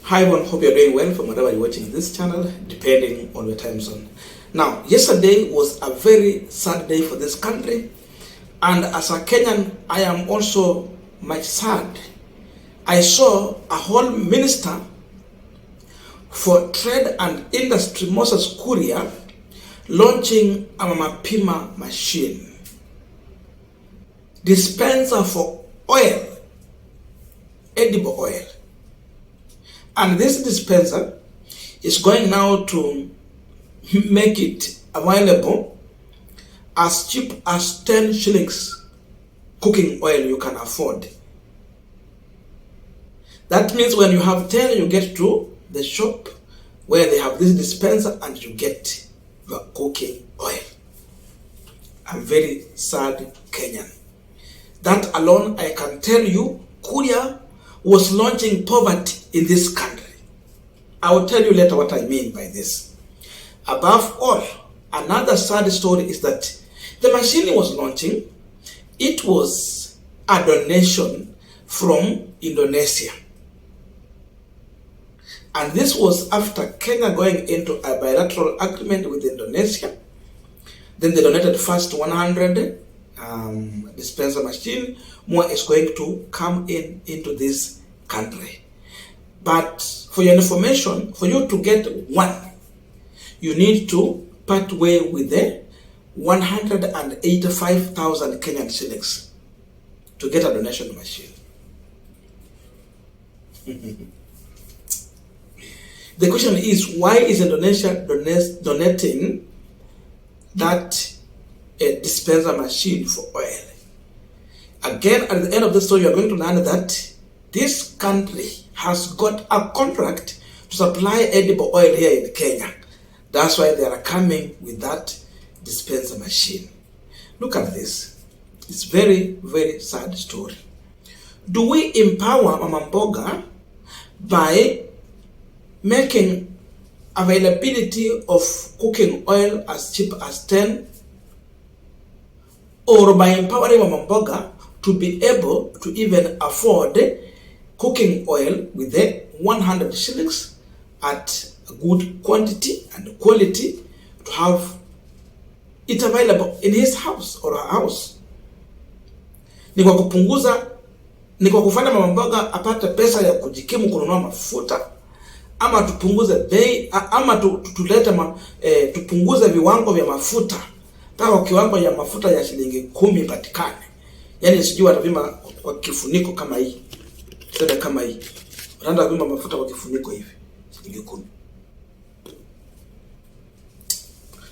Hi everyone, hope you're doing well from wherever you're watching this channel, depending on your time zone. Now, yesterday was a very sad day for this country, and as a Kenyan, I am also much sad. I saw a whole minister for trade and industry, Moses Kuria, launching a Mapima machine, dispenser for oil, edible oil. And this dispenser is going now to make it available as cheap as 10 shillings cooking oil you can afford. That means when you have 10, you get to the shop where they have this dispenser and you get your cooking oil. I'm very sad Kenyan. That alone, I can tell you, Kuria was launching poverty in this country. I will tell you later what I mean by this. Above all, another sad story is that the machine he was launching, it was a donation from Indonesia. And this was after Kenya going into a bilateral agreement with Indonesia. Then they donated first 100 dispenser machine. More is going to come into this country. But for your information, for you to get one, you need to part way with the 185,000 Kenyan shillings to get a donation machine. The question is, why is Indonesia donating that dispenser machine for oil? Again, at the end of the story, you are going to learn that this country has got a contract to supply edible oil here in Kenya. That's why they are coming with that dispenser machine. Look at this. It's very, very sad story. Do we empower Mama Mboga by making availability of cooking oil as cheap as 10, or by empowering Mama Mboga to be able to even afford cooking oil with the 100 shillings at a good quantity and quality to have it available in his house or her house? Ni kwa kufanya Mama Mboga apate pesa ya kujikimu kununua mafuta, ama tupunguze bei, ama tupunguze viwango vya mafuta mpaka kiwango ya mafuta ya shilingi 10 patikane. Yaani sijui watapima kwa kifuniko kama hii. Sasa kama hii. Wanaanza kupima mafuta kwa kifuniko hivi. Shilingi 10.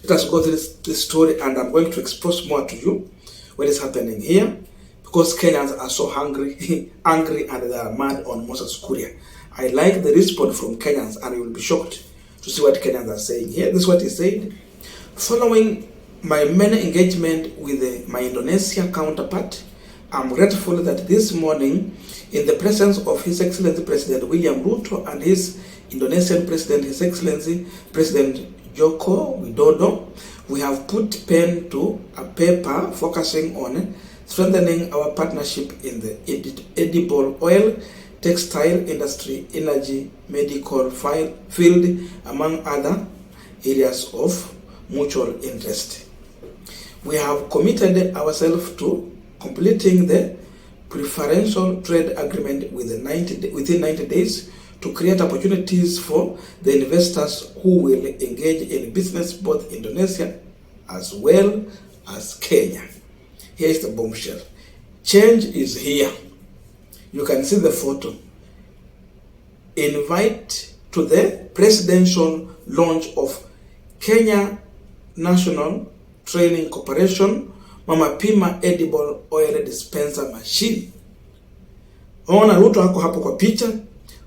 Let us go through this story, and I'm going to expose more to you what is happening here, because Kenyans are so angry and they are mad on Moses Kuria. I like the response from Kenyans, and you will be shocked to see what Kenyans are saying here. This is what he said. Following my many engagement with my Indonesian counterpart, I'm grateful that this morning, in the presence of His Excellency President William Ruto and his Indonesian President, His Excellency President Joko Widodo, we have put pen to a paper focusing on strengthening our partnership in the edible oil, textile industry, energy, medical field, among other areas of mutual interest. We have committed ourselves to completing the preferential trade agreement within 90 days to create opportunities for the investors who will engage in business both Indonesia as well as Kenya. Here is the bombshell. Change is here. You can see the photo. Invite to the presidential launch of Kenya National Training Corporation Mapima edible oil dispenser machine. Ona Ruto hako hapo kwa picha.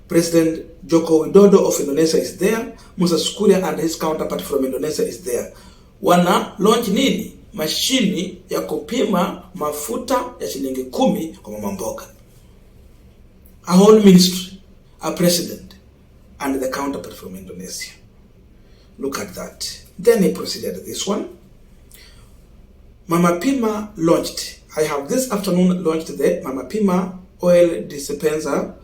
President Joko Widodo of Indonesia is there. Moses Kuria and his counterpart from Indonesia is there. Wana launch nini? Mashini ya kupima mafuta ya shilingi 10 kwa Mama Mboga. A whole ministry, a president, and the counterpart from Indonesia. Look at that. Then he proceeded this one. Mapima launched. I have this afternoon launched the Mapima oil dispenser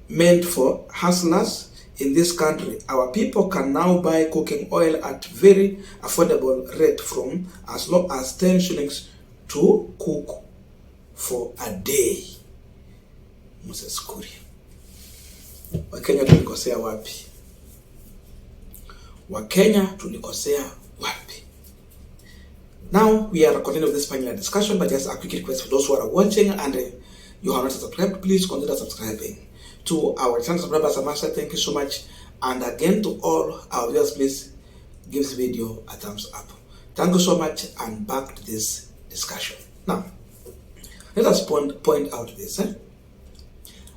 meant for hustlers in this country. Our people can now buy cooking oil at very affordable rate from as low as 10 shillings to cook for a day. Moses Kuria. Wakenya tulikosea wapi? Wakenya tulikosea wapi? Now we are continuing this panel discussion, but just a quick request for those who are watching and you have not subscribed, please consider subscribing. To our channel subscribers, I must say thank you so much. And again, to all our viewers, please give this video a thumbs up. Thank you so much, and back to this discussion. Now, let us point out this.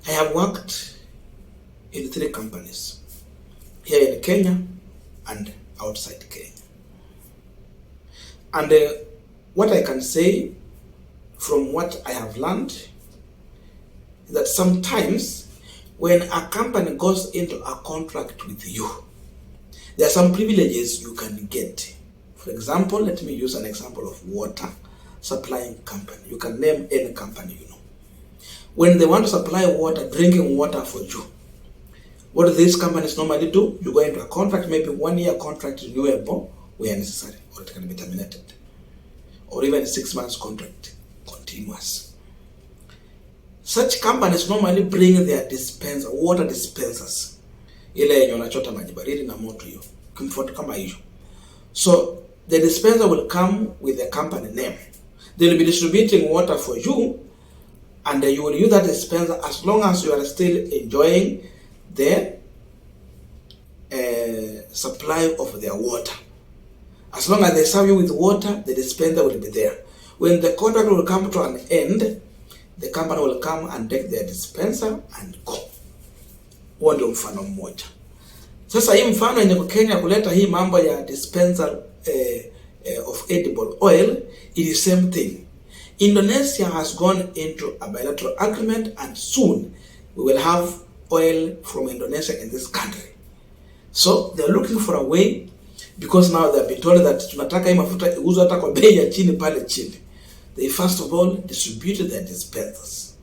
I have worked in 3 companies, here in Kenya and outside Kenya. And what I can say from what I have learned is that sometimes when a company goes into a contract with you, there are some privileges you can get. For example, let me use an example of water supplying company. You can name any company you know. When they want to supply water, drinking water for you, what do these companies normally do? You go into a contract, maybe 1-year contract renewable where necessary, or it can be terminated, or even a 6 months contract, continuous. Such companies normally bring their water dispensers, ile yenye unachota maji baridi na moto hiyo, comfort kama hiyo. So the dispenser will come with the company name. They will be distributing water for you, and you will use that dispenser as long as you are still enjoying the supply of their water. As long as they serve you with water, the dispenser will be there. When the contract will come to an end, the company will come and take their dispenser and go. Huo ndio mfano mmoja. Sasa hii mfano yenye Kenya kuleta hii mambo ya dispenser of edible oil, it is same thing. Indonesia has gone into a bilateral agreement, and soon we will have oil from Indonesia in this country. So they are looking for a way, because now they have been told that tunataka hii mafuta iuzwe hata kwa bei ya chini pale chini. They first of all distributed their dispensers.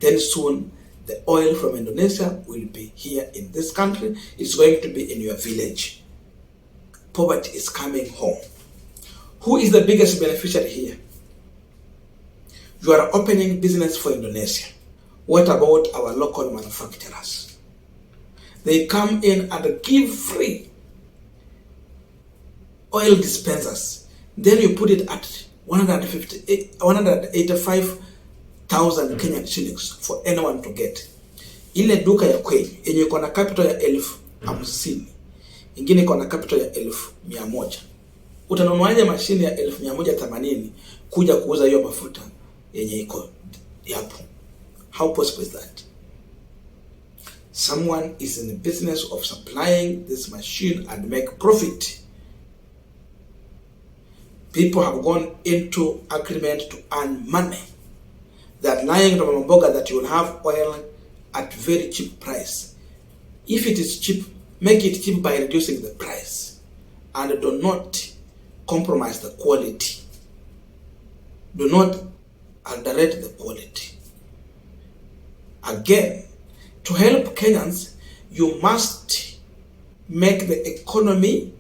Then soon the oil from Indonesia will be here in this country. It's going to be in your village. Poverty is coming home. Who is the biggest beneficiary here? You are opening business for Indonesia. What about our local manufacturers? They come in and give free oil dispensers. Then you put it at 185,000 Kenyan shillings for anyone to get. Ile duka ya kwenyu yenye iko na capital ya 50,000, ingine iko na capital ya 100,000. Utanunuaje mashine ya 180 kuja kuuza hiyo mafuta yenye iko hapo? How possible is that? Someone is in the business of supplying this machine and make profit. People have gone into agreement to earn money. They are lying to Mamboga that you will have oil at very cheap price. If it is cheap, make it cheap by reducing the price, and do not compromise the quality. Do not underrate the quality. Again, to help Kenyans, you must make the economy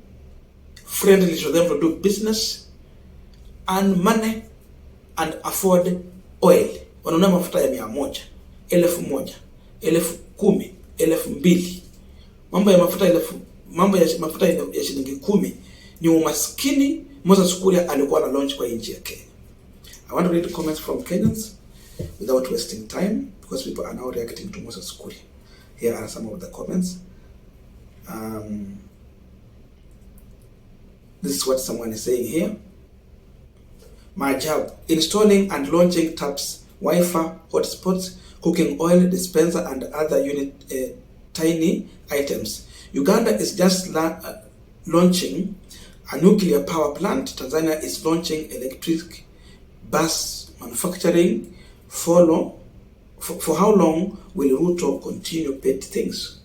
friendly to them to do business, earn money, and afford oil. Wanunua mafuta ya 100, 1,000, 10,000, 2,000. Mambo ya mafuta ya shilingi 10 ni umaskini. Moses Kuria alikuwa na launch kwa nchi ya Kenya. I want to read comments from Kenyans without wasting time, because people are now reacting to Moses Kuria. Here are some of the comments. This is what someone is saying here. Maajabu, installing and launching taps, Wi-Fi, hotspots, cooking oil dispenser and other tiny items. Uganda is just launching a nuclear power plant. Tanzania is launching electric bus manufacturing. For how long will Ruto continue pet things?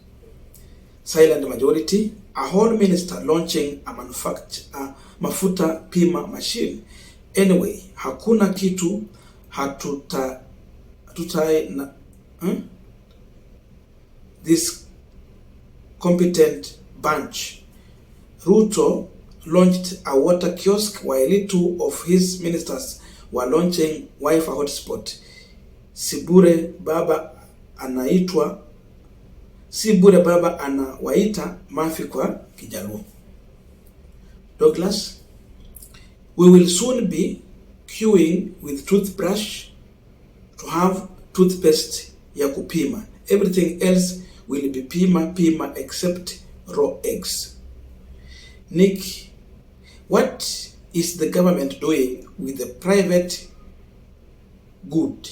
Silent majority. A whole minister launching a mafuta pima machine. Anyway, hakuna kitu this competent bunch. Ruto launched a water kiosk while 2 of his ministers were launching Wi-Fi hotspot. Sibure baba anawaita mafi kwa Kijaluo. Douglas, we will soon be queuing with toothbrush to have toothpaste ya kupima. Everything else will be pima except raw eggs. Nick, what is the government doing with the private good?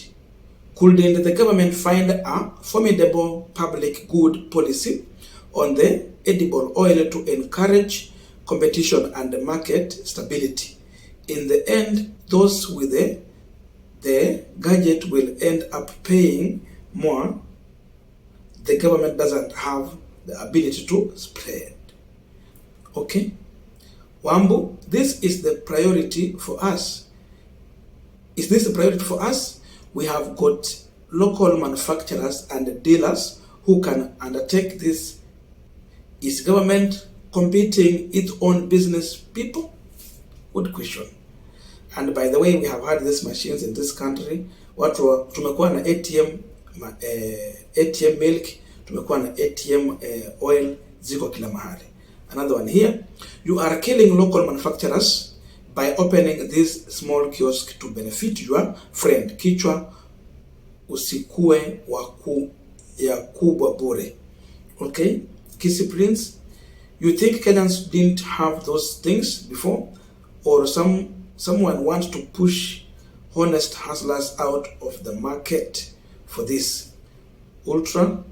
Couldn't the government find a formidable public good policy on the edible oil to encourage competition and market stability? In the end, those with the gadget will end up paying more. The government doesn't have the ability to spread. Okay? Wambu, this is the priority for us. Is this a priority for us? We have got local manufacturers and dealers who can undertake this. Is government competing its own business people? Good question. And by the way, we have had these machines in this country. Tumekuwa na ATM milk, tumekuwa na ATM oil, ziko kila mahali. Another one here. You are killing local manufacturers by opening this small kiosk to benefit your friend. Kichwa usikue ya kubwa bure. Okay? Kissy Prince, you think Kenyans didn't have those things before? Or someone wants to push honest hustlers out of the market for this? Ultra,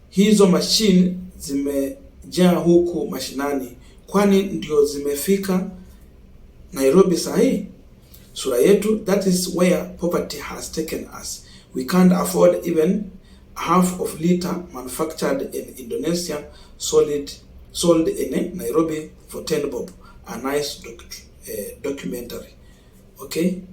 hizo machine zimejaa huku mashinani, kwani ndio zimefika Nairobi sahi? Sura yetu, that is where poverty has taken us. We can't afford even half of liter manufactured in Indonesia, sold in Nairobi for 10 bob. A nice documentary. Okay?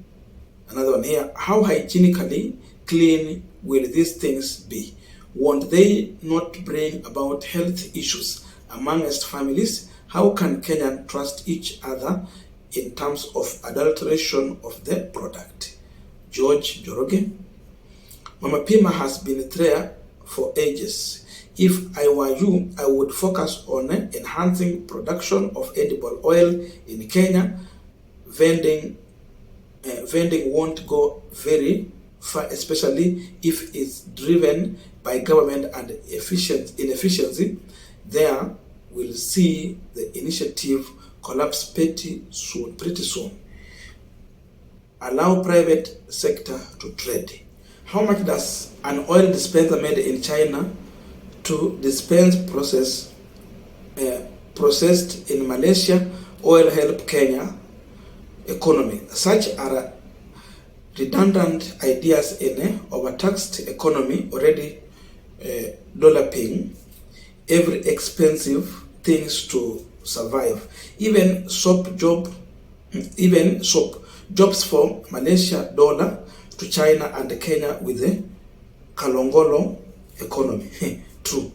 Another one here. How hygienically clean will these things be? Won't they not bring about health issues amongst families? How can Kenyans trust each other in terms of adulteration of the product? George Joroge. Mama Pima has been there for ages. If I were you, I would focus on enhancing production of edible oil in Kenya. Vending won't go very far, especially if it's driven by government and inefficiency. There we'll see the initiative collapse pretty soon. Allow private sector to trade. How much does an oil dispenser made in China to dispense processed in Malaysia oil help Kenya economy? Such are redundant ideas in an overtaxed economy already developing every expensive things to survive. Even jobs for Malaysia dollar to China and Kenya with the Kalongolo economy. True.